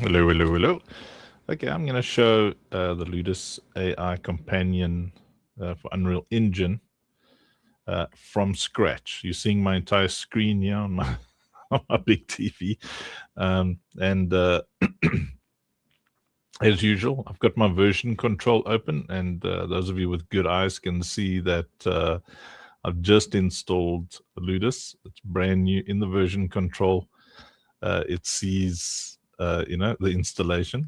Hello, hello, hello. Okay, I'm going to show the Ludus AI companion for Unreal Engine from scratch. You're seeing my entire screen here on my, on my big TV. And as usual, I've got my version control open, and those of you with good eyes can see that I've just installed Ludus. It's brand new in the version control. It sees the installation.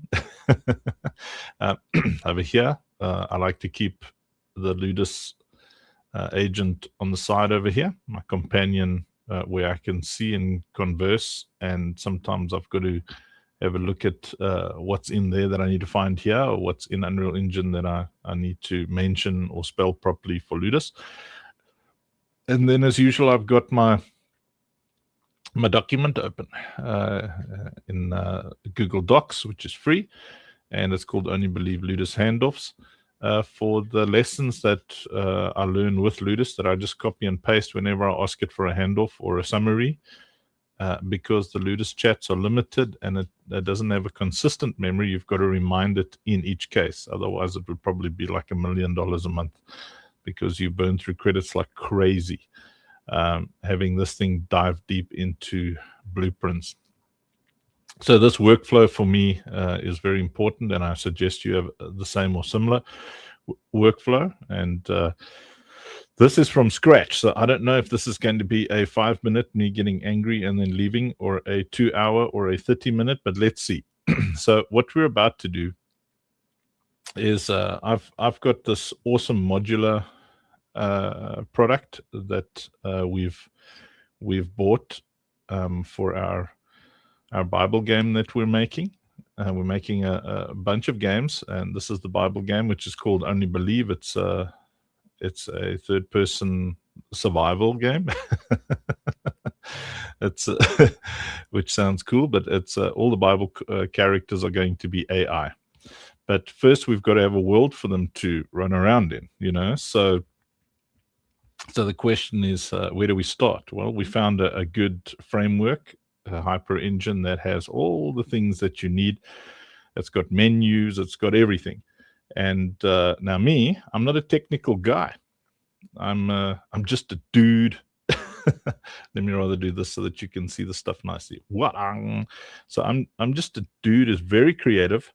Over here, I like to keep the Ludus agent on the side over here, my companion, where I can see and converse. And sometimes I've got to have a look at what's in there that I need to find here, or what's in Unreal Engine that I need to mention or spell properly for Ludus. And then, as usual, I've got my document open in Google Docs, which is free, and it's called Only Believe Ludus Handoffs. For the lessons that I learn with Ludus, that I just copy and paste whenever I ask it for a handoff or a summary, because the Ludus chats are limited and it doesn't have a consistent memory. You've got to remind it in each case. Otherwise, it would probably be like $1 million a month, because you burn through credits like crazy. Having this thing dive deep into blueprints. So this workflow for me is very important, and I suggest you have the same or similar workflow. And this is from scratch, so I don't know if this is going to be a 5-minute me getting angry and then leaving, or a 2-hour or a 30-minute, but let's see. So what we're about to do is I've got this awesome modular product that we've bought for our Bible game that we're making. We're making a bunch of games, and this is the Bible game, which is called Only Believe. It's a third-person survival game. It's which sounds cool, but it's all the Bible characters are going to be AI. But first, we've got to have a world for them to run around in. So the question is, where do we start? Well, we found a good framework, a hyper engine that has all the things that you need. It's got menus, it's got everything. And now me, I'm not a technical guy. I'm just a dude. Let me rather do this so that you can see the stuff nicely. So I'm just a dude who's very creative,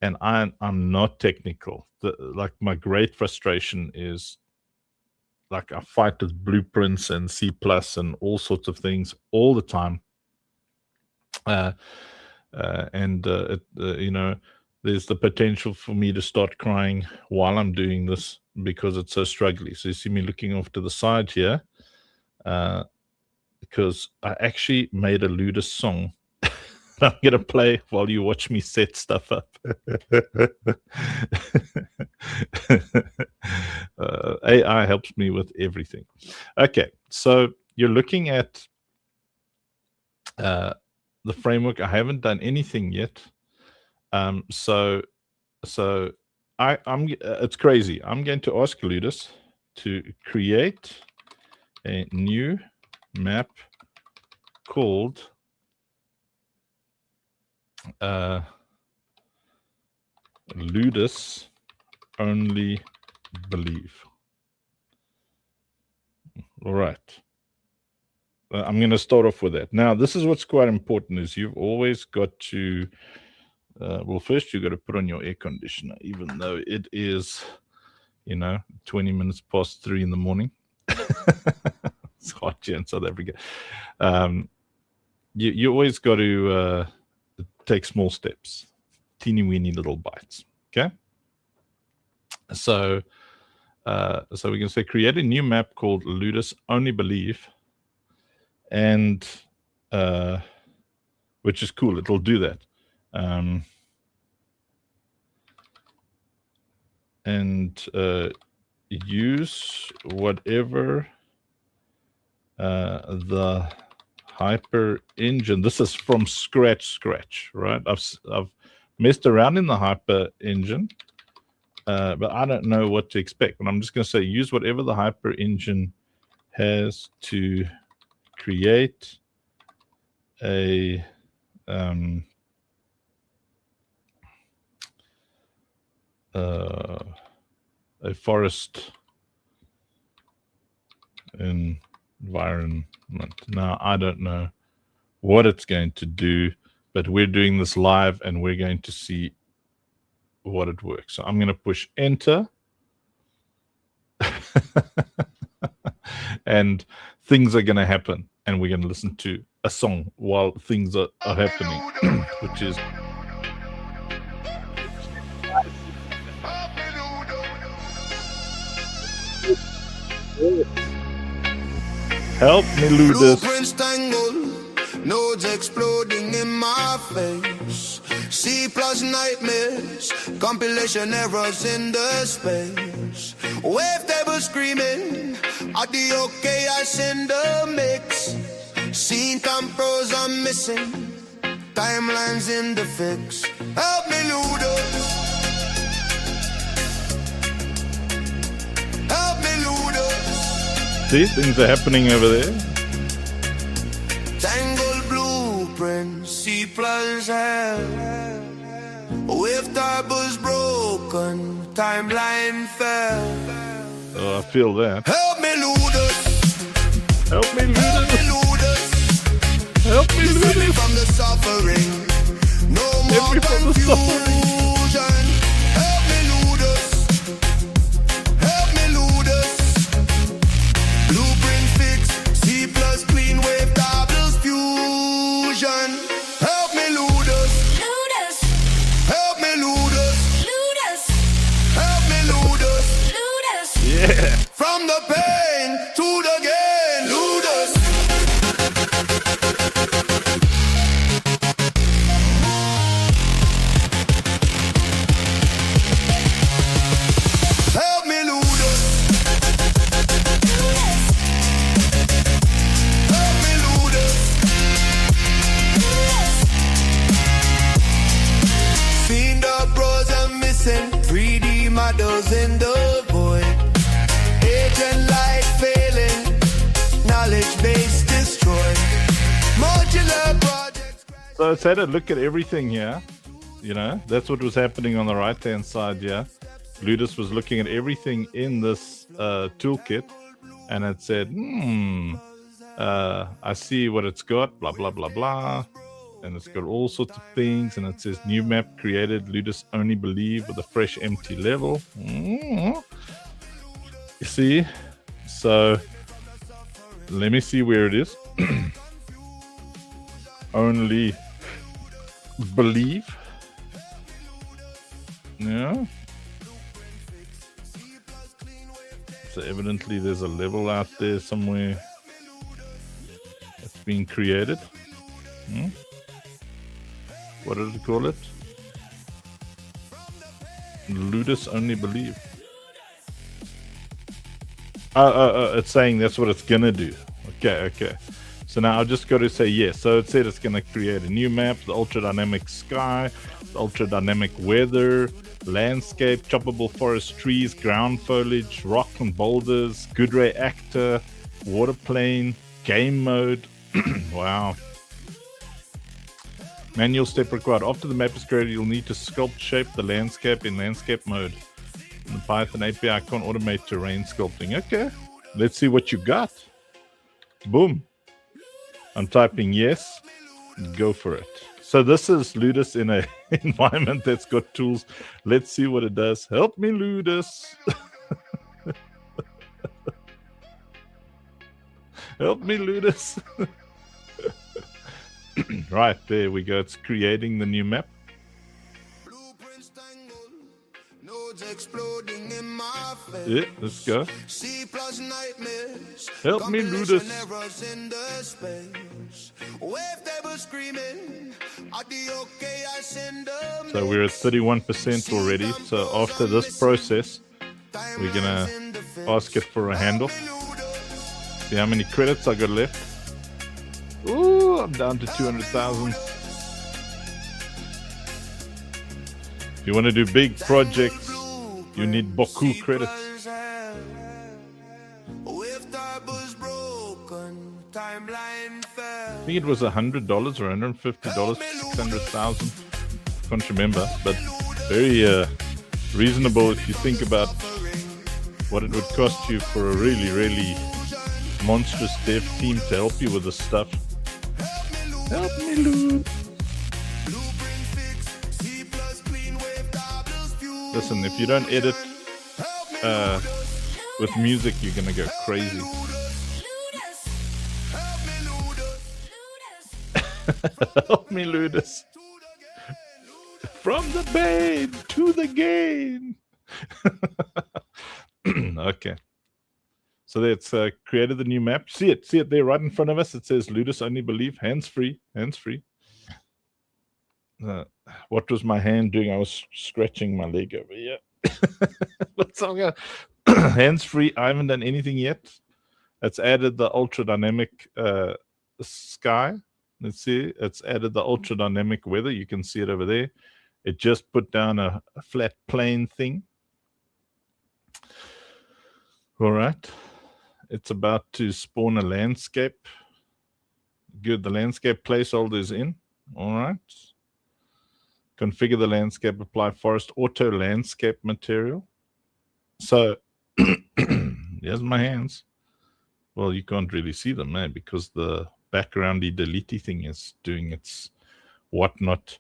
and I'm not technical. Like, my great frustration is, like, I fight with blueprints and C+ and all sorts of things all the time. There's the potential for me to start crying while I'm doing this, because it's so struggly. So you see me looking off to the side here, because I actually made a Ludus song I'm going to play while you watch me set stuff up. AI helps me with everything. Okay, so you're looking at the framework. I haven't done anything yet. So it's crazy. I'm going to ask Ludus to create a new map called Ludus Only Believe. All right. I'm going to start off with that. Now, this is what's quite important, is you've always got to, first you've got to put on your air conditioner, even though it is, 20 minutes past 3 in the morning. It's hot here in South Africa. You always got to take small steps, teeny weeny little bites. Okay. So we can say create a new map called Ludus Only Believe, and which is cool. It'll do that. And use whatever the hyper engine. This is from scratch, right? I've messed around in the hyper engine, but I don't know what to expect. But I'm just going to say use whatever the hyper engine has to create a a forest environment. Now, I don't know what it's going to do, but we're doing this live and we're going to see what it works. So I'm going to push enter. And things are going to happen, and we're going to listen to a song while things are happening, which is help me, Ludus. Blueprints tangled, nodes exploding in my face. C+ nightmares, compilation errors in the space. Wavetable screaming, audio chaos in the mix. Scene tampers are missing, timelines in the fix. Help me, Ludus. Help me, Ludus. These things are happening over there. Tangled blueprints, C+ hell. Wave tables broken, timeline fell. Oh, I feel that. Help me, Ludus. Help me, Help me, Ludus. Ludus. Help me, Save me Ludus. from the suffering. No more me from the confusion. Help me, Ludus. Help me, Ludus. Blueprint fix, C+ clean wave tables fusion. Help me, Ludus. Ludus, Help me, Ludus. Ludus, Help me, Ludus. Ludus. Yeah. From the pain to the gain, Ludus. Help me, Ludus. Help me, Ludus. Fiend up bros are missing, 3D models in the void. Agent light failing, knowledge base destroyed. Modular projects. So it's had a look at everything here. You know, that's what was happening on the right-hand side here. Ludus was looking at everything in this toolkit, and it said, I see what it's got, blah, blah, blah, blah. And it's got all sorts of things, and it says new map created, Ludus only believe with a fresh empty level. You see? So let me see where it is. Only believe. Yeah. So evidently there's a level out there somewhere that's being created. What did it call it? Ludus only believe. It's saying that's what it's gonna do. Okay. So now I'll just go to say yes. So it said it's gonna create a new map, the ultra dynamic sky, the ultra dynamic weather, landscape, choppable forest trees, ground foliage, rock and boulders, good ray actor, water plane, game mode. Wow. Manual step required. After the map is created, you'll need to sculpt shape the landscape in landscape mode. In the Python API can't automate terrain sculpting. Okay, let's see what you got. Boom. I'm typing yes. Go for it. So this is Ludus in a environment that's got tools. Let's see what it does. Help me, Ludus. Help me, Ludus. Right, there we go. It's creating the new map. Blueprints tangled, nodes exploding in my face. Yeah, let's go. C+ nightmares. Help me, Ludus. Compilation errors in the space. Wavetable screaming, audio chaos in the So we're at 31% already. So after this process, we're gonna ask it for a handoff. See how many credits I got left. Ooh, I'm down to 200,000. If you want to do big projects, you need Boku credits. I think it was $100 or $150 for 600,000. Can't remember, but very reasonable if you think about what it would cost you for a really, really monstrous dev team to help you with this stuff. Help me, Lou. Listen, if you don't edit with music, you're gonna go crazy. Help me, Ludus. From the bane to the gain. Okay. So that's created the new map. See it there right in front of us. It says Ludus only believe, hands free. What was my hand doing? I was scratching my leg over here. Hands free. I haven't done anything yet. It's added the ultra dynamic sky. Let's see. It's added the ultra dynamic weather. You can see it over there. It just put down a flat plane thing. All right. It's about to spawn a landscape. Good. The landscape placeholder is in. All right. Configure the landscape. Apply forest auto landscape material. So here's my hands. Well, you can't really see them, man, because the backgroundy deletey thing is doing its whatnot.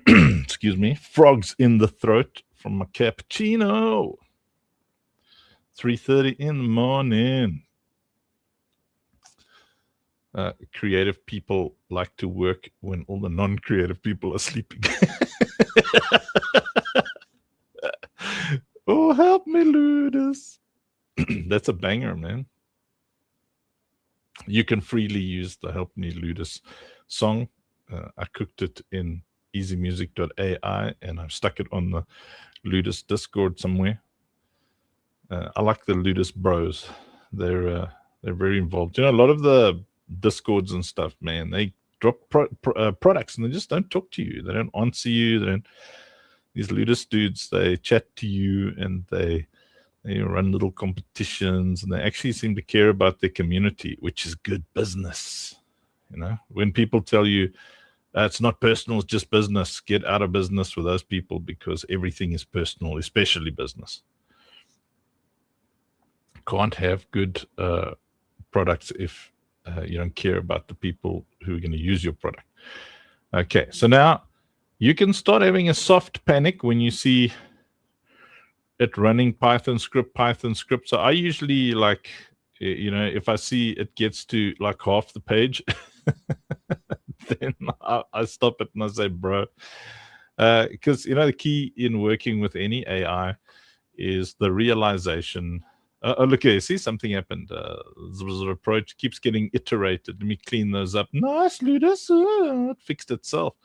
Excuse me. Frogs in the throat from my cappuccino. 3:30 in the morning. Creative people like to work when all the non-creative people are sleeping. Oh, help me, Ludus. That's a banger, man. You can freely use the Help Me Ludus song. I cooked it in easymusic.ai and I've stuck it on the Ludus Discord somewhere. I like the Ludus bros. They're very involved. You know, a lot of the Discords and stuff, man, they drop products and they just don't talk to you. They don't answer you. These Ludus dudes, they chat to you and they run little competitions and they actually seem to care about their community, which is good business. You know, when people tell you it's not personal, it's just business, get out of business with those people because everything is personal, especially business. Can't have good products if you don't care about the people who are going to use your product. Okay, so now you can start having a soft panic when you see it running Python script. So I usually, like, you know, if I see it gets to like half the page, then I stop it and I say, bro, because, you know, the key in working with any AI is the realization. Oh, look here, see, something happened. The approach keeps getting iterated. Let me clean those up. Nice, Ludus. It fixed itself.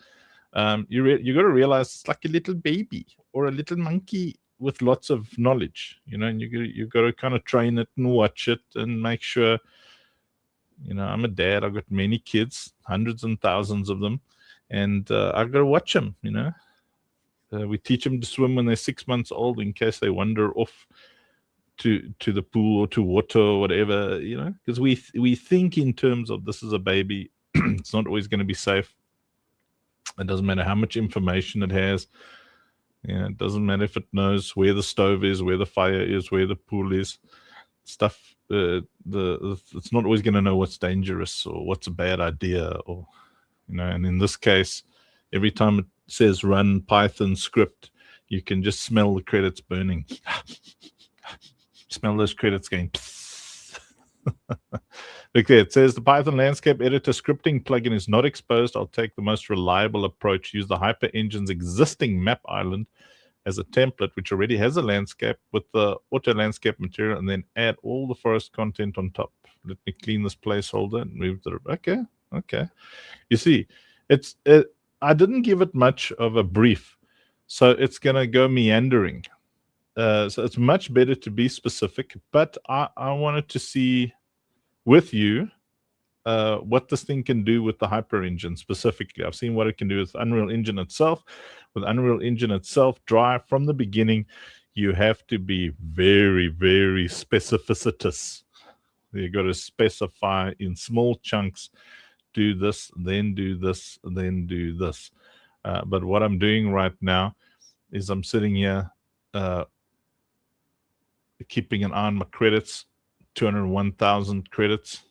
You got to realize it's like a little baby or a little monkey with lots of knowledge, you know, and you got to kind of train it and watch it and make sure. You know, I'm a dad. I've got many kids, hundreds and thousands of them, and I've got to watch them. You know, we teach them to swim when they're 6 months old in case they wander off to the pool or to water or whatever. You know, because we think in terms of this is a baby. It's not always going to be safe. It doesn't matter how much information it has. Yeah, it doesn't matter if it knows where the stove is, where the fire is, where the pool is. Stuff. It's not always going to know what's dangerous or what's a bad idea, or, you know. And in this case, every time it says run Python script, you can just smell the credits burning. Smell those credits going. Okay, it says the Python landscape editor scripting plugin is not exposed. I'll take the most reliable approach. Use the Hyper Engine's existing map island as a template, which already has a landscape with the auto landscape material, and then add all the forest content on top. Let me clean this placeholder and move the. Okay. You see, I didn't give it much of a brief, so it's gonna go meandering. So it's much better to be specific. But I wanted to see with you what this thing can do with the Hyper Engine specifically. I've seen what it can do with Unreal Engine itself. With Unreal Engine itself, dry from the beginning, you have to be very, very specificitous. You got to specify in small chunks, do this, then do this, then do this. But what I'm doing right now is I'm sitting here keeping an eye on my credits. 201,000 credits.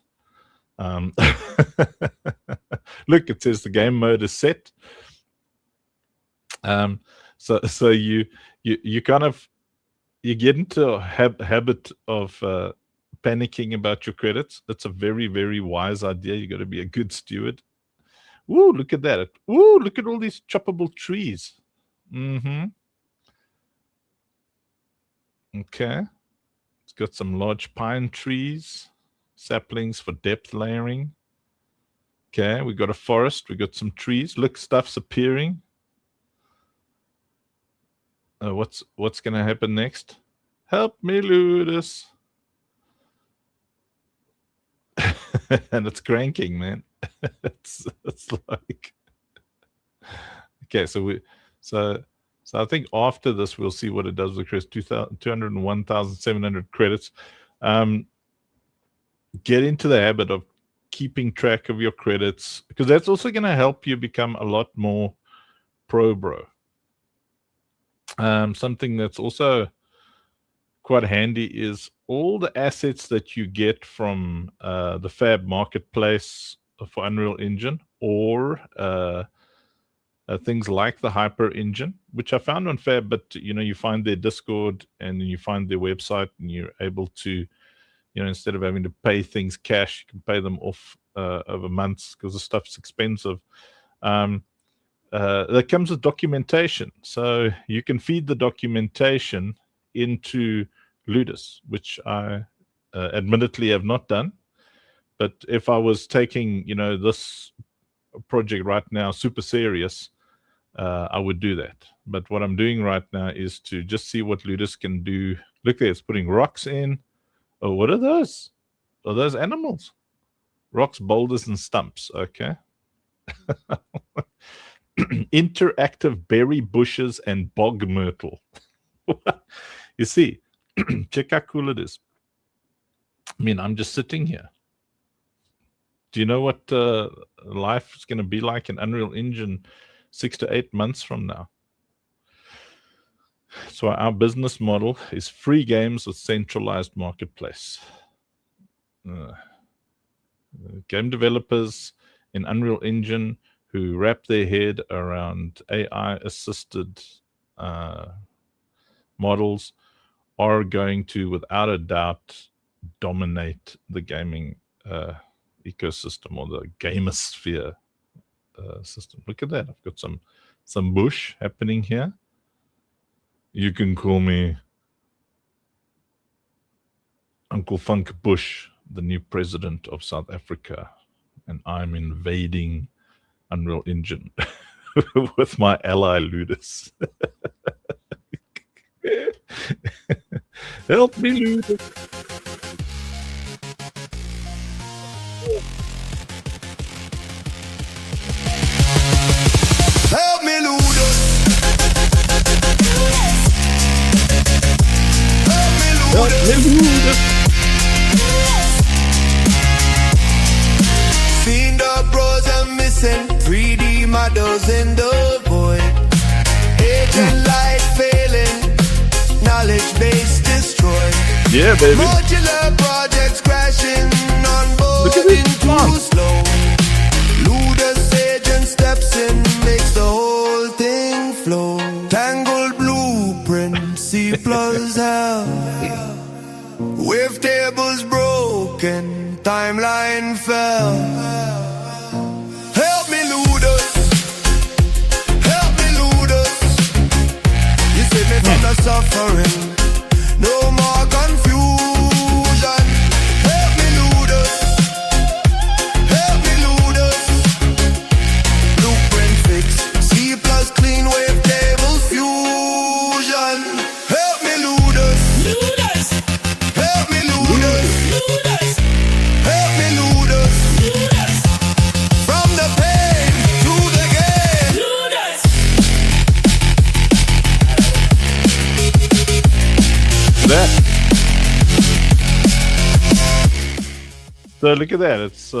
Look, it says the game mode is set. So you kind of you get into a habit of panicking about your credits. It's a very, very wise idea. You got to be a good steward. Ooh, look at that. Ooh, look at all these choppable trees. Okay. It's got some large pine trees, saplings for depth layering. Okay, we got a forest. We got some trees. Look, stuff's appearing. What's going to happen next? Help me, Ludus. And it's cranking, man. it's like okay. So I think after this we'll see what it does with credits. 201,700 credits. Get into the habit of keeping track of your credits, because that's also going to help you become a lot more pro bro. Something that's also quite handy is all the assets that you get from the Fab marketplace for Unreal Engine, or things like the Hyper Engine, which I found on Fab, but you find their Discord and you find their website, and you're able to, instead of having to pay things cash, you can pay them off over months because the stuff's expensive. That comes with documentation, so you can feed the documentation into Ludus, which I admittedly have not done. But if I was taking, this project right now super serious, I would do that. But what I'm doing right now is to just see what Ludus can do. Look there, it's putting rocks in. Oh, what are those? Are those animals? Rocks, boulders, and stumps. Okay. Interactive berry bushes and bog myrtle. You see, check how cool it is. I mean, I'm just sitting here. Do you know what life is going to be like in Unreal Engine 6 to 8 months from now? So our business model is free games with centralized marketplace. Game developers in Unreal Engine who wrap their head around AI-assisted models are going to, without a doubt, dominate the gaming ecosystem, or the gamosphere system. Look at that. I've got some bush happening here. You can call me Uncle Funk Bush, the new president of South Africa, and I'm invading Unreal Engine with my ally Ludus. Help me, Ludus. Help me, Ludus. Help me, Ludus. Seen the bros are missing, 3D models in the void. Agent light failing, knowledge base destroyed. Yeah, baby. Modular projects crashing on board too slow. Ludus agent steps in, makes the whole thing flow. Tangled blueprint, C plus L. Wave tables broken, timeline fell. Help me, Ludus. Help me, Ludus. You save me from the suffering. No more confusion. Help me, Ludus. Help me, Ludus. Blueprint fix, C plus clean wave table fusion. Help me, Ludus. Ludus, Help me, Ludus. Ludus, Help me, Ludus. Ludus, From the pain to the gain. Ludus. That. So look at that. It's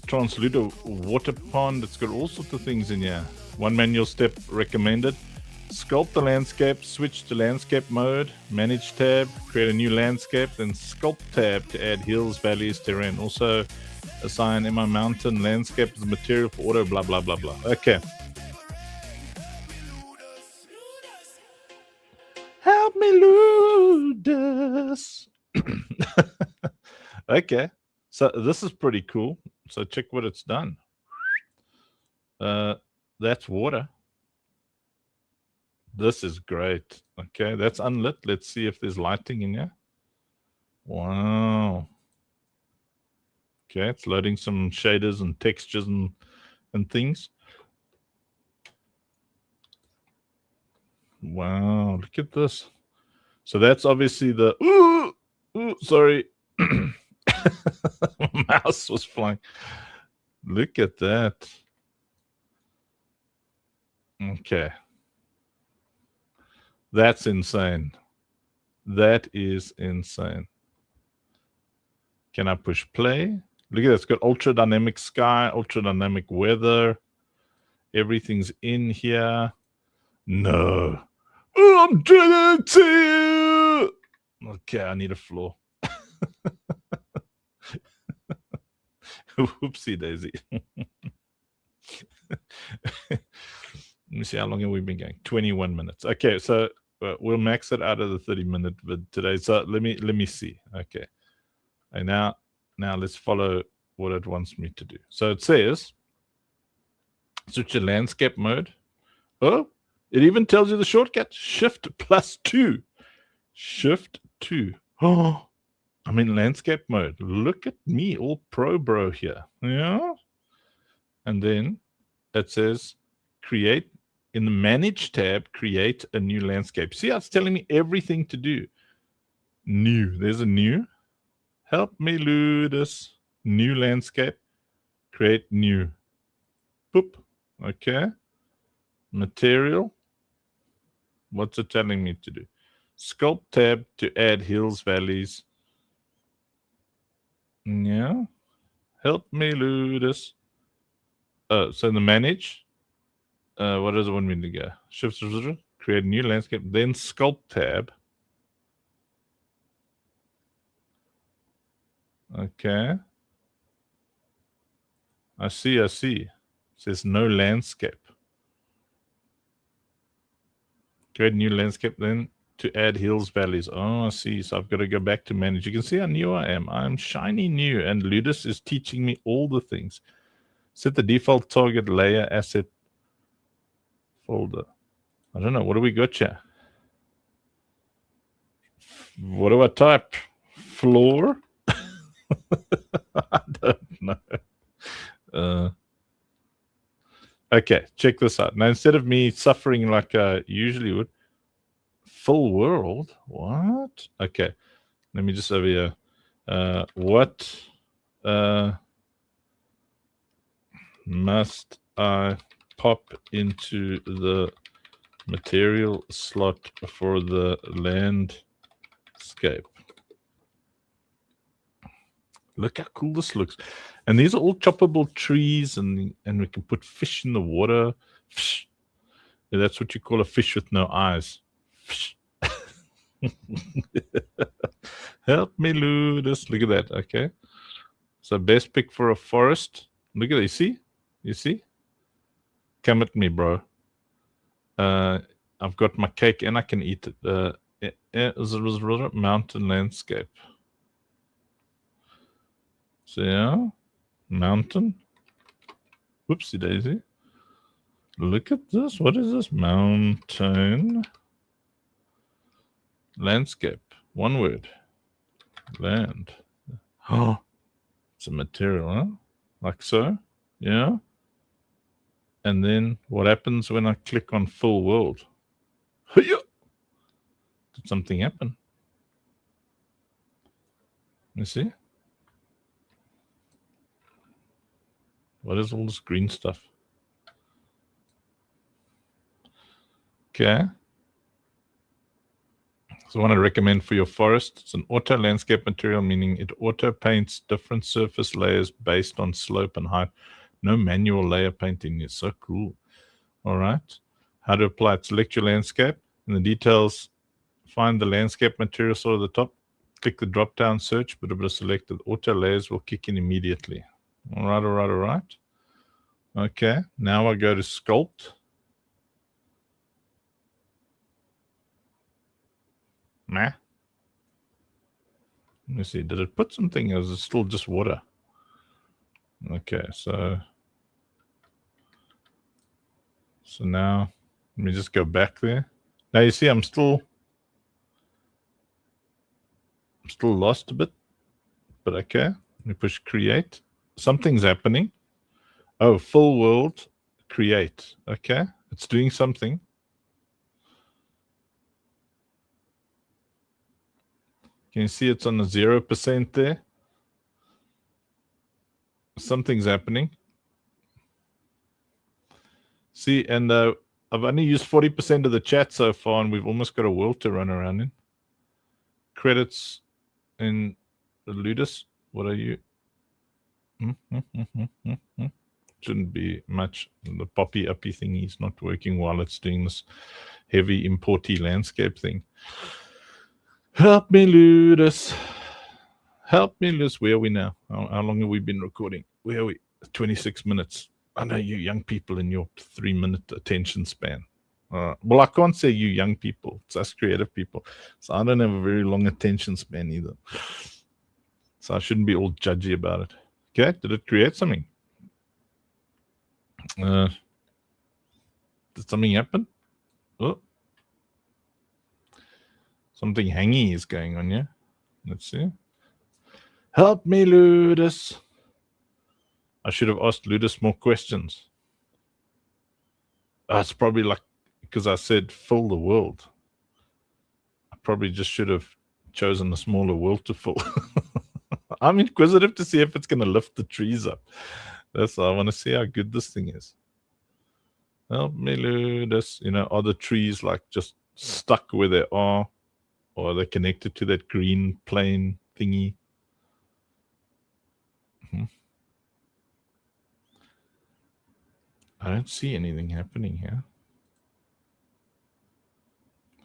Transludo water pond. It's got all sorts of things in here. One manual step recommended. Sculpt the landscape, switch to landscape mode, manage tab, create a new landscape, then sculpt tab to add hills, valleys, terrain. Also assign in my mountain landscape as a material for auto, blah, blah, blah, blah. Okay. Help me, Ludus. Okay. So this is pretty cool. So check what it's done. That's water. This is great. Okay, that's unlit. Let's see if there's lighting in here. Wow. Okay, it's loading some shaders and textures and things. Wow, look at this. So that's obviously the sorry. Mouse was flying. Look at that. Okay. That's insane. That is insane. Can I push play? Look at that. It's got ultra dynamic sky, ultra dynamic weather. Everything's in here. No. Oh, I'm doing it to you. Okay, I need a floor. Whoopsie daisy. Let me see, how long have we been going? 21 minutes. Okay, so we'll max it out of the 30-minute vid today. So let me see. Okay, and now let's follow what it wants me to do. So it says switch to landscape mode. Oh, it even tells you the shortcut: Shift+2. Shift+2. Oh, I'm in landscape mode. Look at me, all pro bro here. Yeah, and then it says create. In the Manage tab, create a new landscape. See how it's telling me everything to do. New. There's a new. Help me, Ludus. New landscape. Create new. Boop. Okay. Material. What's it telling me to do? Sculpt tab to add hills, valleys. Yeah. Help me, Ludus. So in the Manage. What does it want me to go? Shift, create a new landscape, then sculpt tab. Okay. I see. It says no landscape. Create a new landscape, then to add hills, valleys. Oh, I see. So I've got to go back to manage. You can see how new I am. I'm shiny new, and Ludus is teaching me all the things. Set the default target layer asset folder. I don't know. What do we got here? What do I type? Floor? I don't know. Okay, check this out. Now, instead of me suffering like I usually would, full world? What? Okay, let me just over here. What must I pop into the material slot for the landscape? Look how cool this looks. And these are all choppable trees, and we can put fish in the water. Fish. Yeah, that's what you call a fish with no eyes. Fish. Help me, Ludus. Look at that. Okay. So best pick for a forest. Look at it. You see? Come at me, bro. I've got my cake and I can eat it. Mountain landscape. So yeah, mountain. Whoopsie daisy. Look at this. What is this? Mountain landscape. One word. Land. Oh, it's a material, huh? Like so. Yeah. And then what happens when I click on full world? Did something happen? You see? What is all this green stuff? Okay. So what I recommend for your forest, it's an auto landscape material, meaning it auto paints different surface layers based on slope and height. No manual layer painting is so cool. All right. how to apply it. Select your landscape. In the details, find the landscape material sort of the top. Click the drop down search, but it selected. Auto layers will kick in immediately. All right, all right, all right. Okay, now I go to sculpt. Nah. Let me see. Did it put something, or is it still just water? Okay, so now let me just go back there. Now you see I'm still lost a bit, but okay. Let me push create. Something's happening. Oh, full world create. Okay, it's doing something. Can you see it's on the 0% there? Something's happening. See, and I've only used 40% of the chat so far, and we've almost got a world to run around in. Credits in the Ludus. What are you? Shouldn't be much. The poppy uppy thingy is not working while it's doing this heavy importy landscape thing. Help me, Ludus. Help me, Ludus. Where are we now? How long have we been recording? Where are we? 26 minutes. I know you young people in your 3-minute attention span. Well, I can't say you young people. It's us creative people. So I don't have a very long attention span either. So I shouldn't be all judgy about it. Okay, did it create something? Did something happen? Oh. Something hangy is going on here. Let's see. Help me, Ludus. I should have asked Ludus more questions. It's probably like because I said fill the world. I probably just should have chosen a smaller world to fill. I'm inquisitive to see if it's going to lift the trees up. That's I want to see how good this thing is. Help me, Ludus. You know, are the trees like just stuck where they are? Or are they connected to that green plane thingy? I don't see anything happening here.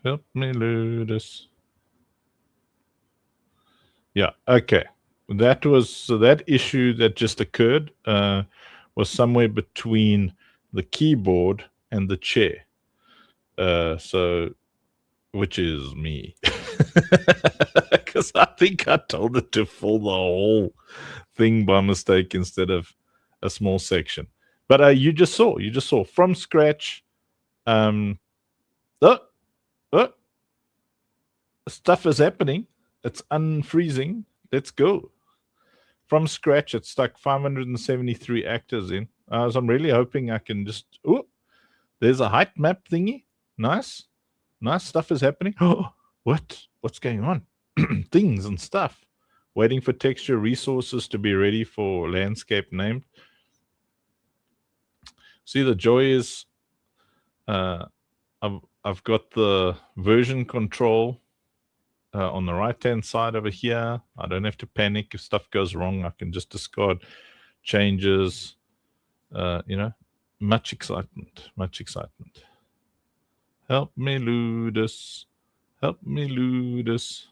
Help me, Ludus. Yeah, okay. That was so that issue that just occurred was somewhere between the keyboard and the chair. So which is me. Because I think I told it to fill the whole thing by mistake instead of a small section. But you just saw from scratch. Stuff is happening. It's unfreezing. Let's go. From scratch, it stuck 573 actors in. So I'm really hoping I can just. Oh, there's a height map thingy. Nice stuff is happening. Oh, what's going on? Things and stuff. Waiting for texture resources to be ready for landscape named. See, the joy is I've got the version control on the right-hand side over here. I don't have to panic if stuff goes wrong. I can just discard changes. Much excitement. Help me, Ludus. Help me, Ludus.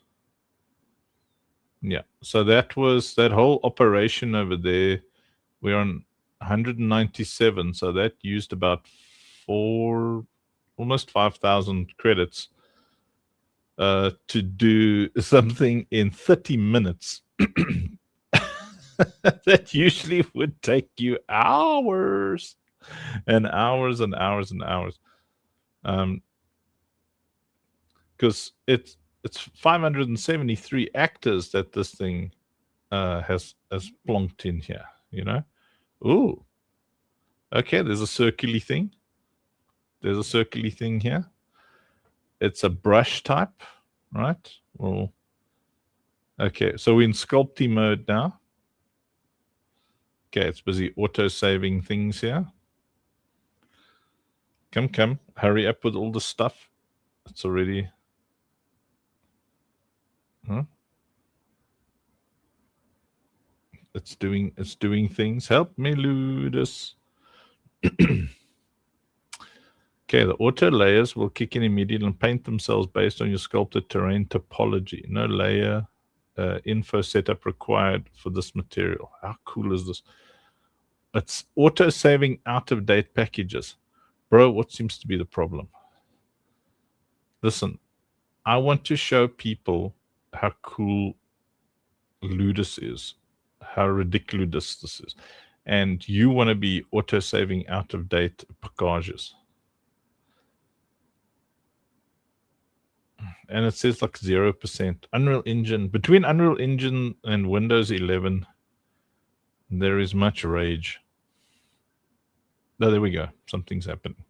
Yeah, so that was that whole operation over there. We're on 197, so that used about almost 5,000 credits to do something in 30 minutes. That usually would take you hours and hours and hours and hours. Because it's 573 actors that this thing has plonked in here, you know. Ooh, okay, there's a circular thing. There's a circular thing here. It's a brush type, right? Well, okay, so we're in sculpting mode now. Okay, it's busy auto-saving things here. Come, hurry up with all the stuff. It's already... Huh? It's doing things. Help me, Ludus. Okay, the auto layers will kick in immediately and paint themselves based on your sculpted terrain topology. No layer info setup required for this material. How cool is this? It's auto saving out of date packages. Bro, what seems to be the problem? Listen, I want to show people how cool Ludus is, how ridiculous this is. And you want to be auto saving out of date packages. And it says like 0%. Unreal Engine, between Unreal Engine and Windows 11, there is much rage. Oh, there we go. Something's happening.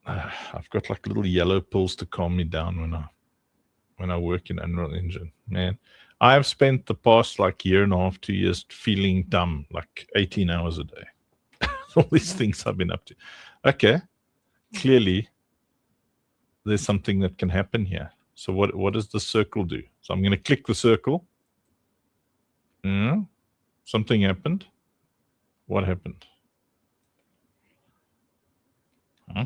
I've got like little yellow pills to calm me down when I work in Unreal Engine. Man, I have spent the past like year and a half, 2 years feeling dumb, like 18 hours a day. All these things I've been up to. Okay. Clearly, there's something that can happen here. So what does the circle do? So I'm going to click the circle. Something happened. What happened? Huh?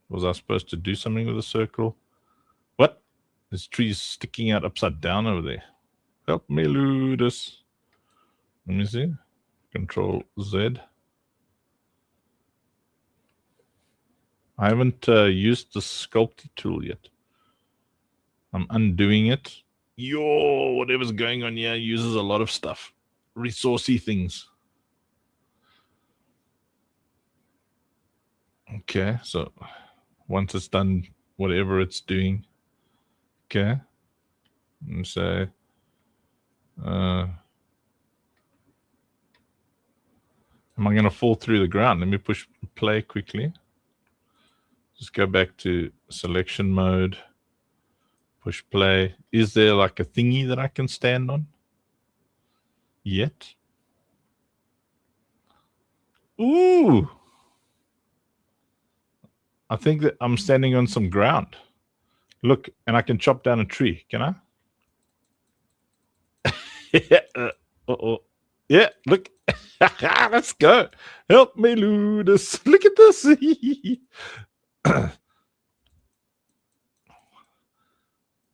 Was I supposed to do something with the circle? What? There's trees sticking out upside down over there. Help me, Ludus. Let me see. Control Z. I haven't used the sculpting tool yet. I'm undoing it. Yo, whatever's going on here uses a lot of stuff. Resourcey things. Okay, so once it's done whatever it's doing. Okay. And say am I going to fall through the ground? Let me push play quickly. Just go back to selection mode. Push play. Is there like a thingy that I can stand on? Yet? Ooh! I think that I'm standing on some ground. Look, and I can chop down a tree. Can I? Uh-oh. Yeah, look. Let's go. Help me, Ludus. Look at this.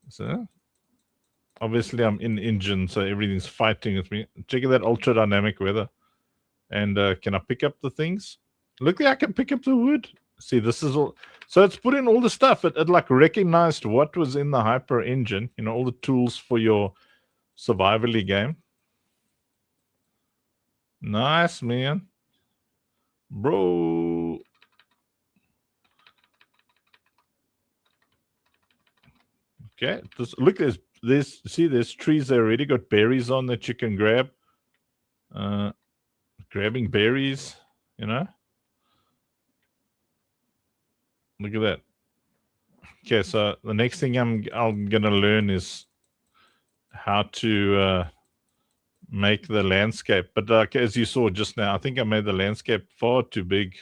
So, obviously, I'm in engine, so everything's fighting with me. Check out that ultra dynamic weather. And can I pick up the things? Look there, I can pick up the wood. See, this is all. So it's put in all the stuff. It like recognized what was in the Hyper engine. You know, all the tools for your survivally game. Nice, man. Bro. Okay, look, there's trees that already got berries on that you can grab. Grabbing berries, you know. Look at that. Okay, so the next thing I'm gonna learn is how to make the landscape. But as you saw just now, I think I made the landscape far too big.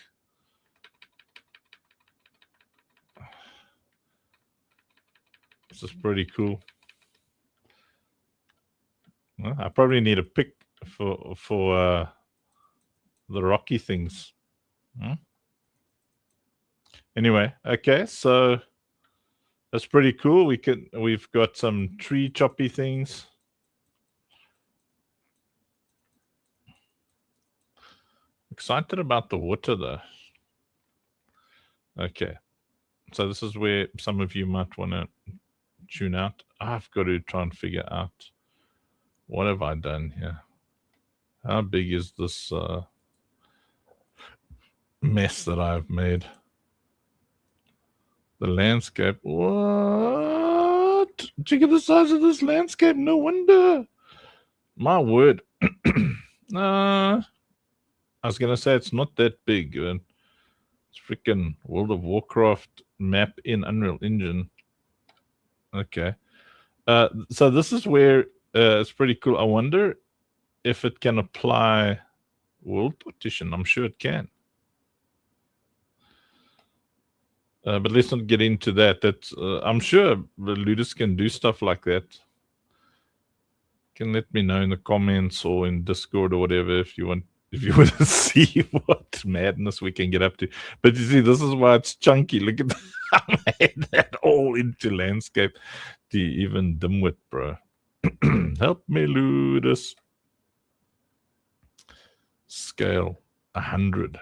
This is pretty cool. Well, I probably need a pick for the rocky things. Anyway, okay, so that's pretty cool. We've got some tree choppy things. Excited about the water though. Okay, so this is where some of you might want to tune out. I've got to try and figure out what have I done here. How big is this mess that I've made? The landscape. What? Check out the size of this landscape. No wonder. My word. I was going to say it's not that big. It's freaking World of Warcraft map in Unreal Engine. Okay. So this is where it's pretty cool. I wonder if it can apply world partition. I'm sure it can. But let's not get into that. I'm sure Ludus can do stuff like that. You can let me know in the comments or in Discord or whatever if you want if you were to see what madness we can get up to. But you see, this is why it's chunky. Look at I made that all into landscape. Do you even dimwit, bro? Help me, Ludus. Scale 100.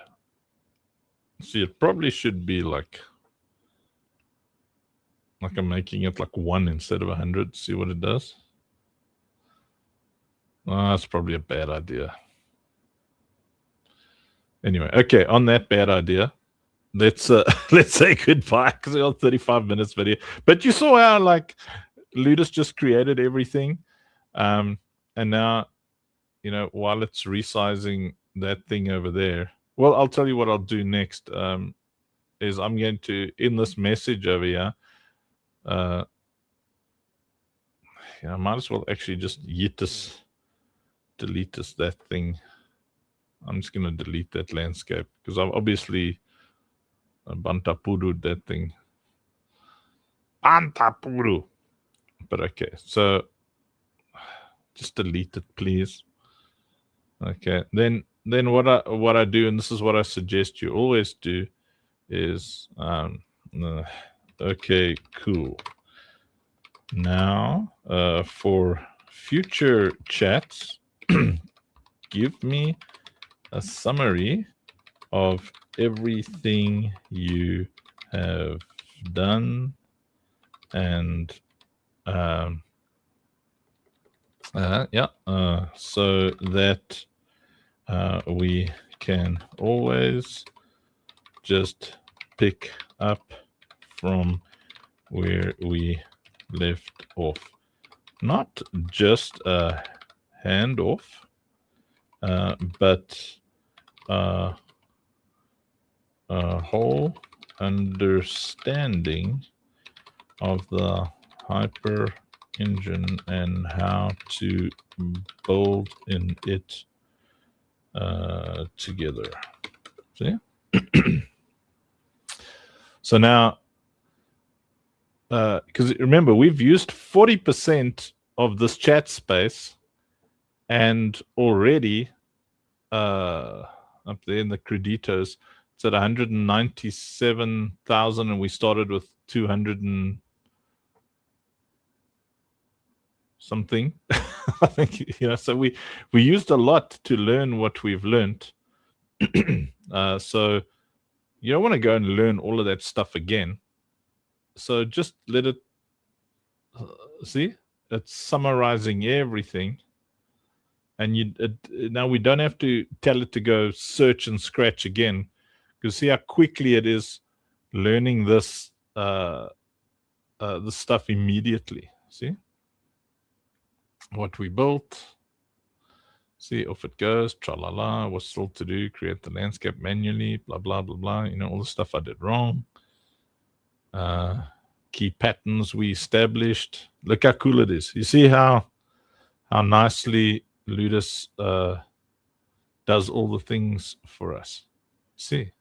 See, it probably should be like I'm making it like 1 instead of 100. See what it does? Oh, that's probably a bad idea. Anyway, okay, on that bad idea, let's say goodbye because we're on 35 minutes video. But you saw how like Ludus just created everything. And now, while it's resizing that thing over there, well, I'll tell you what I'll do next. Is I'm going to, in this message over here, I might as well actually just delete that thing. I'm just going to delete that landscape because I've obviously Bantapuru that thing. Bantapuru. But okay, so just delete it, please. Okay, then what I do, and this is what I suggest you always do, is okay, cool. Now, for future chats, give me a summary of everything you have done and so that we can always just pick up from where we left off. Not just a handoff, but a whole understanding of the hyper engine and how to build in it together. See? So now, because remember, we've used 40% of this chat space, and already up there in the creditos, it's at 197,000, and we started with 200 and something. I think, so we used a lot to learn what we've learned. So you don't want to go and learn all of that stuff again. So just let it, see, it's summarizing everything. And now we don't have to tell it to go search and scratch again, because see how quickly it is learning this stuff immediately. See what we built. See, off it goes. Tra-la-la. What's still to do? Create the landscape manually. Blah blah blah blah. All the stuff I did wrong. Key patterns we established. Look how cool it is. You see how nicely Ludus does all the things for us. See?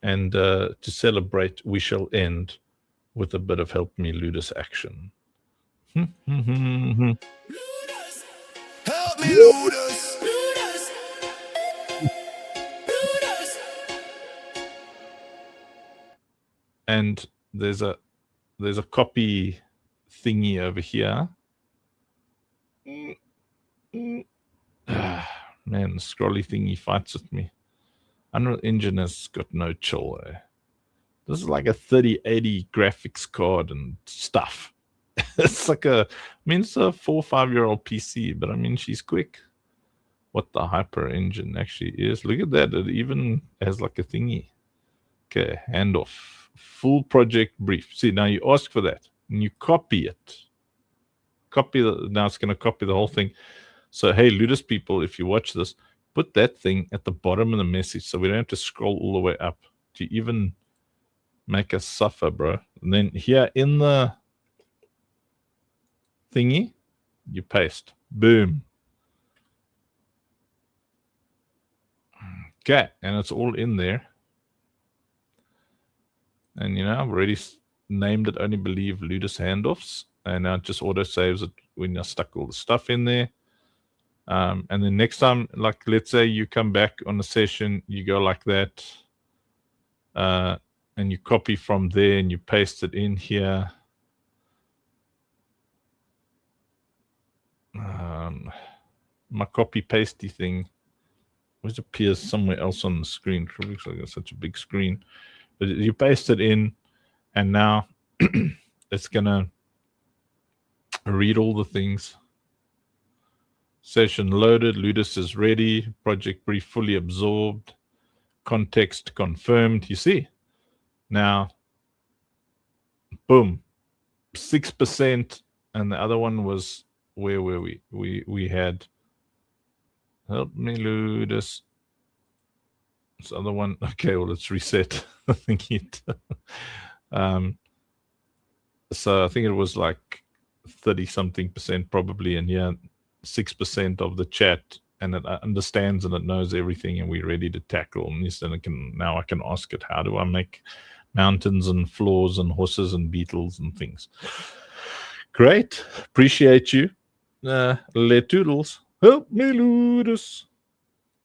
And to celebrate, we shall end with a bit of Help Me Ludus action. Help me, Ludus. And there's a copy thingy over here. Man, the scrolly thingy fights with me. Unreal Engine has got no chill. This is like a 3080 graphics card and stuff. It's like it's a 4 or 5 year old PC, but she's quick. What the hyper engine actually is. Look at that. It even has like a thingy. Okay, handoff. Full project brief. See, now you ask for that and you copy it. Now it's going to copy the whole thing. So, hey, Ludus people, if you watch this, put that thing at the bottom of the message so we don't have to scroll all the way up to even make us suffer, bro. And then here in the thingy, you paste. Boom. Okay, and it's all in there. And I've already named it Only Believe Ludus Handoffs, and now it just auto saves it when I stuck all the stuff in there. And then next time, like let's say you come back on a session, you go like that, and you copy from there and you paste it in here. My copy pasty thing always appears somewhere else on the screen. It looks like it's such a big screen, but you paste it in, and now it's gonna read all the things. Session loaded, Ludus is ready, project brief fully absorbed, context confirmed. You see, now, boom, 6%, and the other one was, where were we? We had, help me, Ludus. This other one, okay, well, let's reset. I think it. So I think it was like 30-something% probably, and yeah, 6% of the chat, and it understands and it knows everything, and we're ready to tackle. And now I can ask it, how do I make mountains and floors and horses and beetles and things? Great, appreciate you. Le toodles. Help me, Ludus.